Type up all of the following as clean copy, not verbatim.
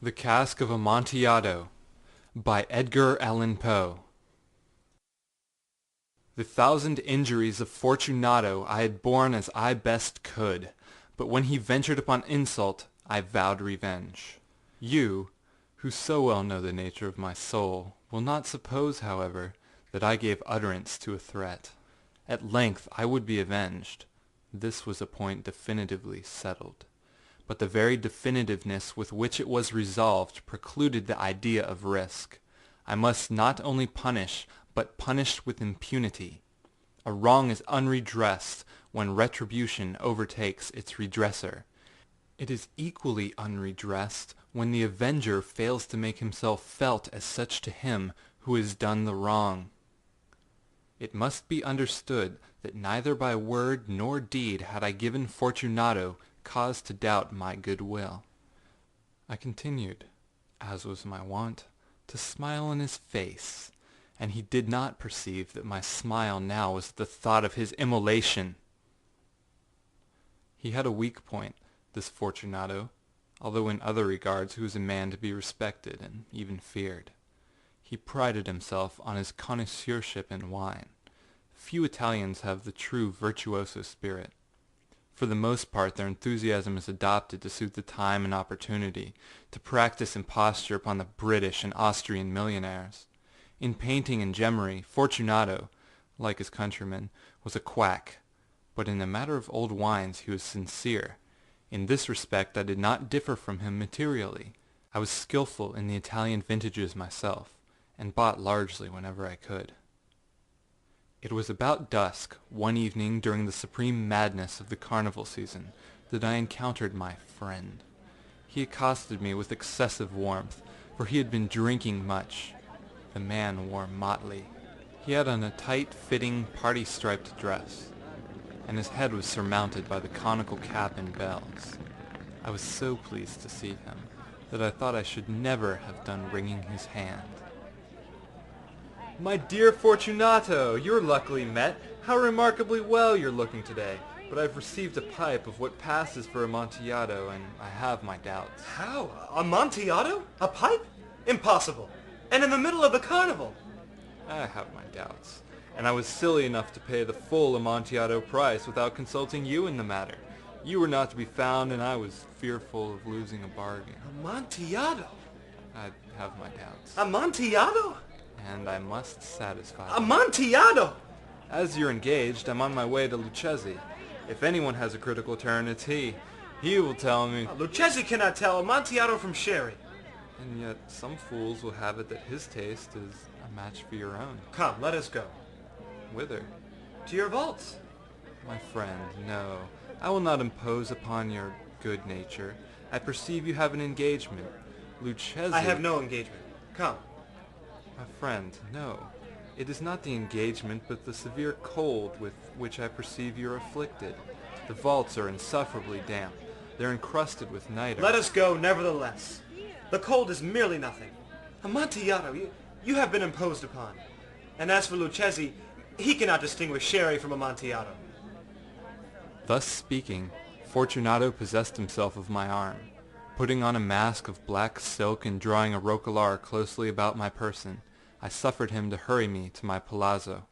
The Cask of Amontillado by Edgar Allan Poe. The thousand injuries of Fortunato I had borne as I best could, but when he ventured upon insult, I vowed revenge. You, who so well know the nature of my soul, will not suppose, however, that I gave utterance to a threat. At length I would be avenged. This was a point definitively settled. But the very definitiveness with which it was resolved precluded the idea of risk. I must not only punish, but punish with impunity. A wrong is unredressed when retribution overtakes its redresser. It is equally unredressed when the avenger fails to make himself felt as such to him who has done the wrong. It must be understood that neither by word nor deed had I given Fortunato cause to doubt my good will. I continued, as was my wont, to smile in his face, and he did not perceive that my smile now was the thought of his immolation. He had a weak point, this Fortunato, although in other regards he was a man to be respected and even feared. He prided himself on his connoisseurship in wine. Few Italians have the true virtuoso spirit. For the most part their enthusiasm is adopted to suit the time and opportunity, to practice imposture upon the British and Austrian millionaires. In painting and gemmery, Fortunato, like his countrymen, was a quack, but in the matter of old wines he was sincere. In this respect I did not differ from him materially. I was skilful in the Italian vintages myself, and bought largely whenever I could. It was about dusk, one evening during the supreme madness of the carnival season, that I encountered my friend. He accosted me with excessive warmth, for he had been drinking much. The man wore motley. He had on a tight-fitting, party-striped dress, and his head was surmounted by the conical cap and bells. I was so pleased to see him that I thought I should never have done wringing his hand. "My dear Fortunato, you're luckily met. How remarkably well you're looking today. But I've received a pipe of what passes for Amontillado, and I have my doubts." How? Amontillado? A pipe? Impossible. And in the middle of the carnival. I have my doubts, and I was silly enough to pay the full Amontillado price without consulting you in the matter. You were not to be found, and I was fearful of losing a bargain. Amontillado? I have my doubts, Amontillado? and I must satisfy them. Amontillado! As you're engaged, I'm on my way to Lucchesi. If anyone has a critical turn, it's he. He will tell me. Lucchesi cannot tell Amontillado from sherry. And yet some fools will have it that his taste is a match for your own. Come, let us go. Whither? To your vaults. My friend, no. I will not impose upon your good nature. I perceive you have an engagement. Lucchesi... I have no engagement. Come. My friend, no. It is not the engagement, but the severe cold with which I perceive you are afflicted. The vaults are insufferably damp. They're encrusted with nitre. Let us go, nevertheless. The cold is merely nothing. Amontillado, you have been imposed upon. And as for Lucchesi, he cannot distinguish sherry from Amontillado. Thus speaking, Fortunato possessed himself of my arm. Putting on a mask of black silk and drawing a roquelaire closely about my person, I suffered him to hurry me to my palazzo.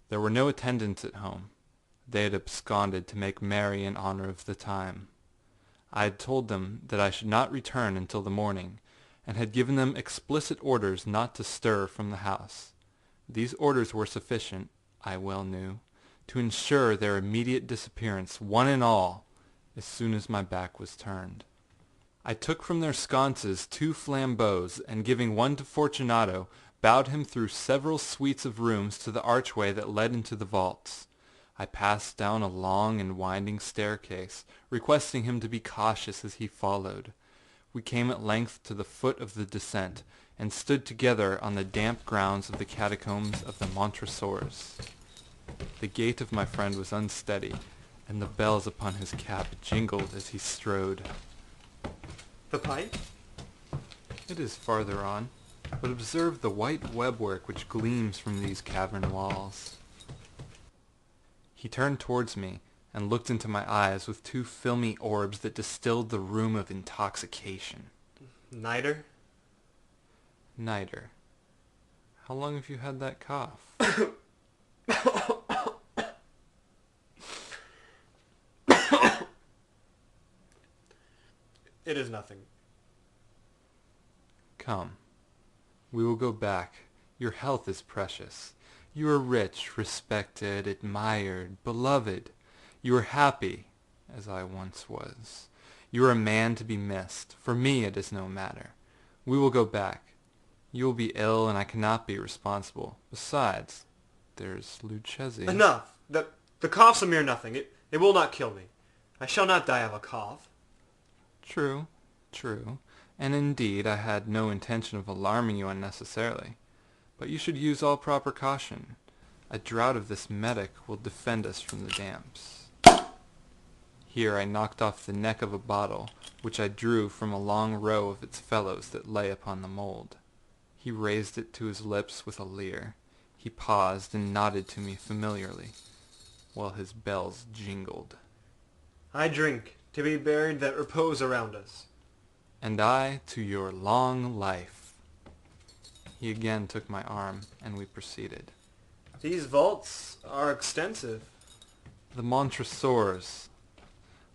There were no attendants at home. They had absconded to make merry in honor of the time. I had told them that I should not return until the morning, and had given them explicit orders not to stir from the house. These orders were sufficient, I well knew, to ensure their immediate disappearance, one and all, as soon as my back was turned. I took from their sconces 2 flambeaux, and giving one to Fortunato, bowed him through several suites of rooms to the archway that led into the vaults. I passed down a long and winding staircase, requesting him to be cautious as he followed. We came at length to the foot of the descent, and stood together on the damp grounds of the catacombs of the Montresors. The gait of my friend was unsteady, and the bells upon his cap jingled as he strode. The pipe? It is farther on, but observe the white webwork which gleams from these cavern walls. He turned towards me, and looked into my eyes with 2 filmy orbs that distilled the rheum of intoxication. Niter? Niter. How long have you had that cough? It is nothing. Come. We will go back. Your health is precious. You are rich, respected, admired, beloved. You are happy, as I once was. You are a man to be missed. For me it is no matter. We will go back. You will be ill, and I cannot be responsible. Besides, there's Lucchesi. Enough! The cough's a mere nothing. It will not kill me. I shall not die of a cough. True, true. And indeed I had no intention of alarming you unnecessarily. But you should use all proper caution. A draught of this medic will defend us from the damps. Here I knocked off the neck of a bottle, which I drew from a long row of its fellows that lay upon the mould. He raised it to his lips with a leer. He paused and nodded to me familiarly, while his bells jingled. I drink to be buried that repose around us. And I to your long life. He again took my arm, and we proceeded. These vaults are extensive. The Montresors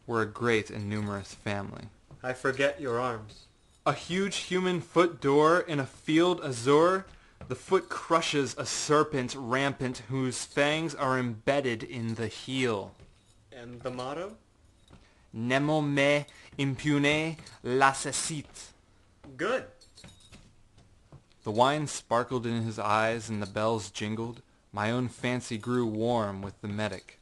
were a great and numerous family. I forget your arms. A huge human foot door in a field azure. The foot crushes a serpent rampant whose fangs are embedded in the heel. And the motto? Nemo me impune lacessit. Good. The wine sparkled in his eyes and the bells jingled. My own fancy grew warm with the medic.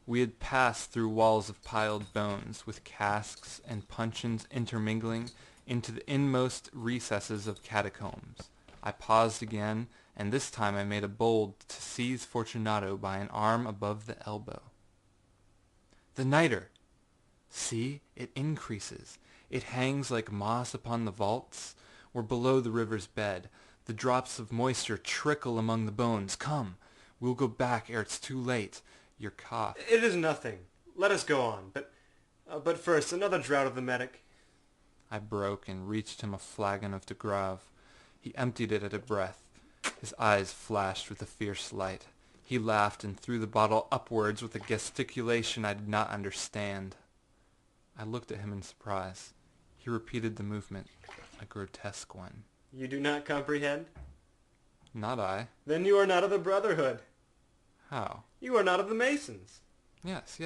We had passed through walls of piled bones, with casks and puncheons intermingling, into the inmost recesses of catacombs. I paused again, and this time I made a bold to seize Fortunato by an arm above the elbow. The nitre! See, it increases. It hangs like moss upon the vaults. We're below the river's bed. The drops of moisture trickle among the bones. Come, we'll go back ere it's too late. Your cough. It is nothing. Let us go on. But first, another draught of the medic. I broke and reached him a flagon of de Grave. He emptied it at a breath. His eyes flashed with a fierce light. He laughed and threw the bottle upwards with a gesticulation I did not understand. I looked at him in surprise. He repeated the movement, a grotesque one. You do not comprehend? Not I. Then you are not of the Brotherhood. How? You are not of the Masons. Yes.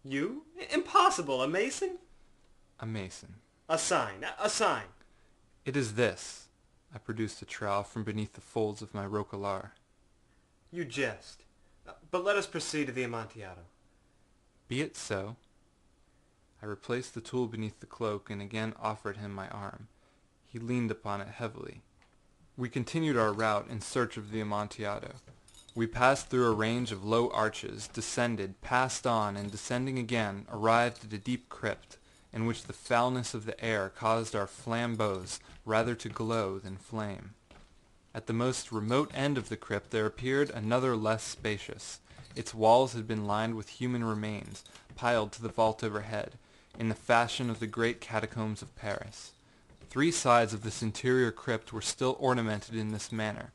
You? Impossible. A Mason? A Mason. A sign. A sign. It is this. I produced a trowel from beneath the folds of my roquelaire. You jest. But let us proceed to the Amontillado. Be it so. I replaced the tool beneath the cloak and again offered him my arm. He leaned upon it heavily. We continued our route in search of the Amontillado. We passed through a range of low arches, descended, passed on, and descending again, arrived at a deep crypt, in which the foulness of the air caused our flambeaux rather to glow than flame. At the most remote end of the crypt there appeared another less spacious. Its walls had been lined with human remains, piled to the vault overhead, in the fashion of the great catacombs of Paris. 3 sides of this interior crypt were still ornamented in this manner.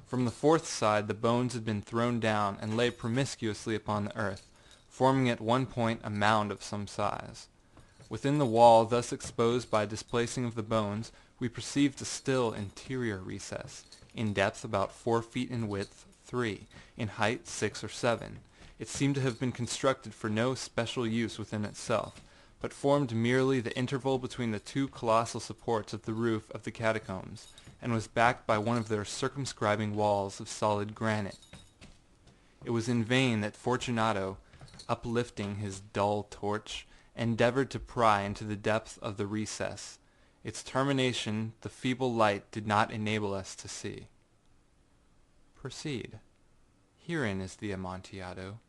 From the 4th side the bones had been thrown down and lay promiscuously upon the earth, forming at one point a mound of some size. Within the wall thus exposed by displacing of the bones, we perceived a still interior recess, in depth about 4 feet, in width 3, in height 6 or 7. It seemed to have been constructed for no special use within itself, but formed merely the interval between the 2 colossal supports of the roof of the catacombs, and was backed by one of their circumscribing walls of solid granite. It was in vain that Fortunato, uplifting his dull torch, endeavored to pry into the depth of the recess. Its termination the feeble light did not enable us to see. Proceed. Herein is the Amontillado.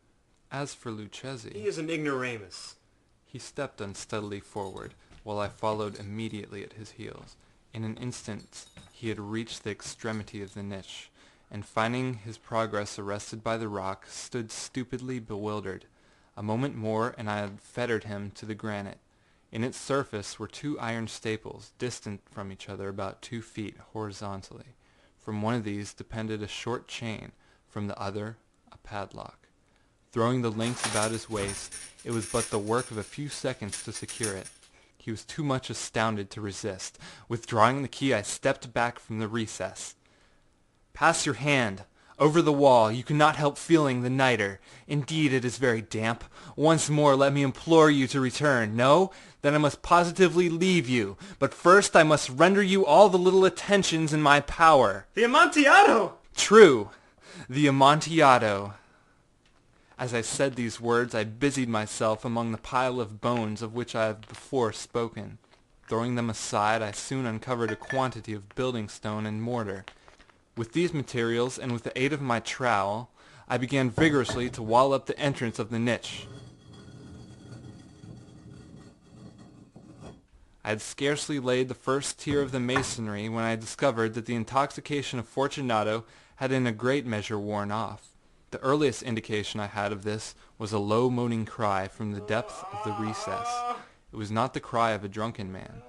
As for Lucchesi... He is an ignoramus. He stepped unsteadily forward, while I followed immediately at his heels. In an instant he had reached the extremity of the niche, and finding his progress arrested by the rock, stood stupidly bewildered. A moment more, and I had fettered him to the granite. In its surface were 2 iron staples, distant from each other about 2 feet horizontally. From one of these depended a short chain, from the other a padlock. Throwing the links about his waist, it was but the work of a few seconds to secure it. He was too much astounded to resist. Withdrawing the key, I stepped back from the recess. "Pass your hand. Over the wall. You cannot help feeling the nitre. Indeed, it is very damp. Once more let me implore you to return. No? Then I must positively leave you. But first I must render you all the little attentions in my power." The Amontillado! "True. The Amontillado." As I said these words, I busied myself among the pile of bones of which I have before spoken. Throwing them aside, I soon uncovered a quantity of building stone and mortar. With these materials, and with the aid of my trowel, I began vigorously to wall up the entrance of the niche. I had scarcely laid the first tier of the masonry when I discovered that the intoxication of Fortunato had in a great measure worn off. The earliest indication I had of this was a low moaning cry from the depth of the recess. It was not the cry of a drunken man.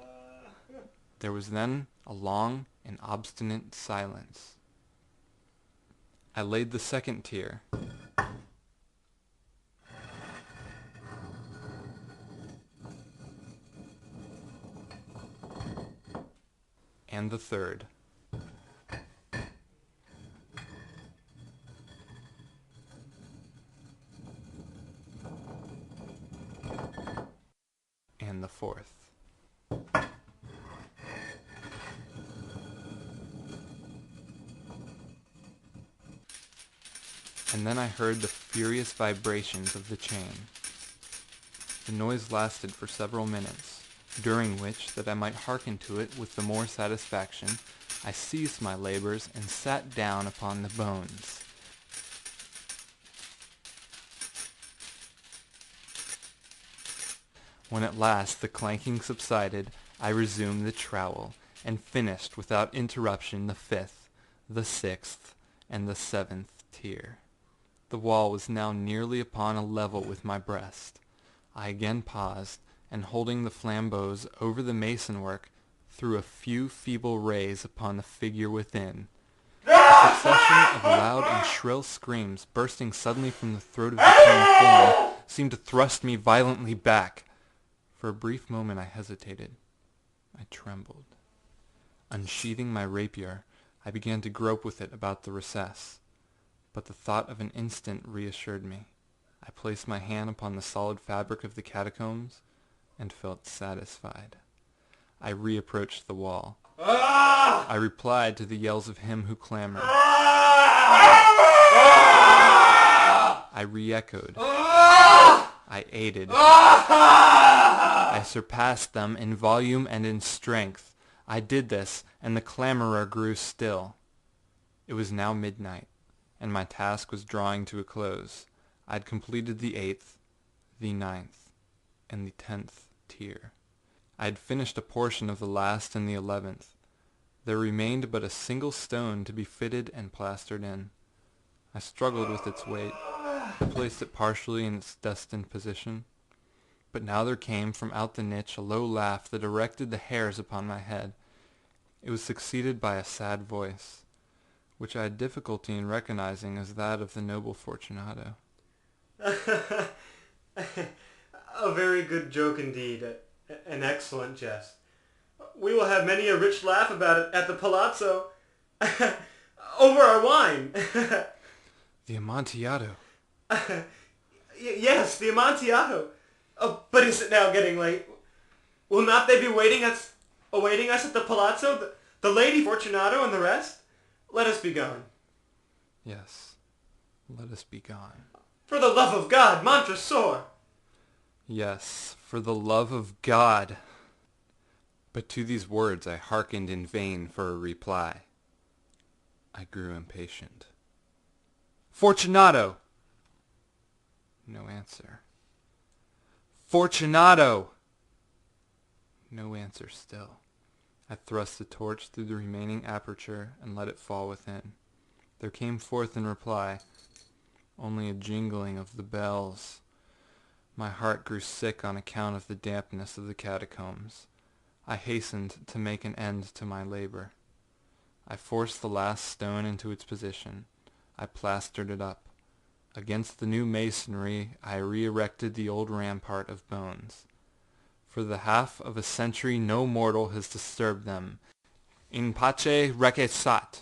There was then a long and obstinate silence. I laid the second tier. And the third. And the fourth. And then I heard the furious vibrations of the chain. The noise lasted for several minutes, during which, that I might hearken to it with the more satisfaction, I ceased my labors and sat down upon the bones. When at last the clanking subsided, I resumed the trowel, and finished without interruption the 5th, the 6th, and the 7th tier. The wall was now nearly upon a level with my breast. I again paused, and holding the flambeaux over the mason-work, threw a few feeble rays upon the figure within. A succession of loud and shrill screams bursting suddenly from the throat of the human form seemed to thrust me violently back. For a brief moment I hesitated. I trembled. Unsheathing my rapier, I began to grope with it about the recess. But the thought of an instant reassured me. I placed my hand upon the solid fabric of the catacombs, and felt satisfied. I reapproached the wall. I replied to the yells of him who clamored. I re-echoed. I aided. I surpassed them in volume and in strength. I did this, and the clamorer grew still. It was now midnight, and my task was drawing to a close. I had completed the 8th, the 9th, and the 10th tier. I had finished a portion of the last and the 11th. There remained but a single stone to be fitted and plastered in. I struggled with its weight, placed it partially in its destined position. But now there came from out the niche a low laugh that erected the hairs upon my head. It was succeeded by a sad voice, which I had difficulty in recognizing as that of the noble Fortunato. A very good joke indeed. An excellent jest. We will have many a rich laugh about it at the palazzo. Over our wine. The Amontillado. Yes, the Amontillado. Oh, but is it now getting late? Will not they be awaiting us at the palazzo? The lady Fortunato and the rest? Let us be gone. Yes, let us be gone. For the love of God, Montresor! Yes, for the love of God. But to these words I hearkened in vain for a reply. I grew impatient. Fortunato! No answer. Fortunato! No answer still. I thrust the torch through the remaining aperture and let it fall within. There came forth in reply only a jingling of the bells. My heart grew sick on account of the dampness of the catacombs. I hastened to make an end to my labor. I forced the last stone into its position. I plastered it up. Against the new masonry I re-erected the old rampart of bones. For the half of a century no mortal has disturbed them. In pace requiescat.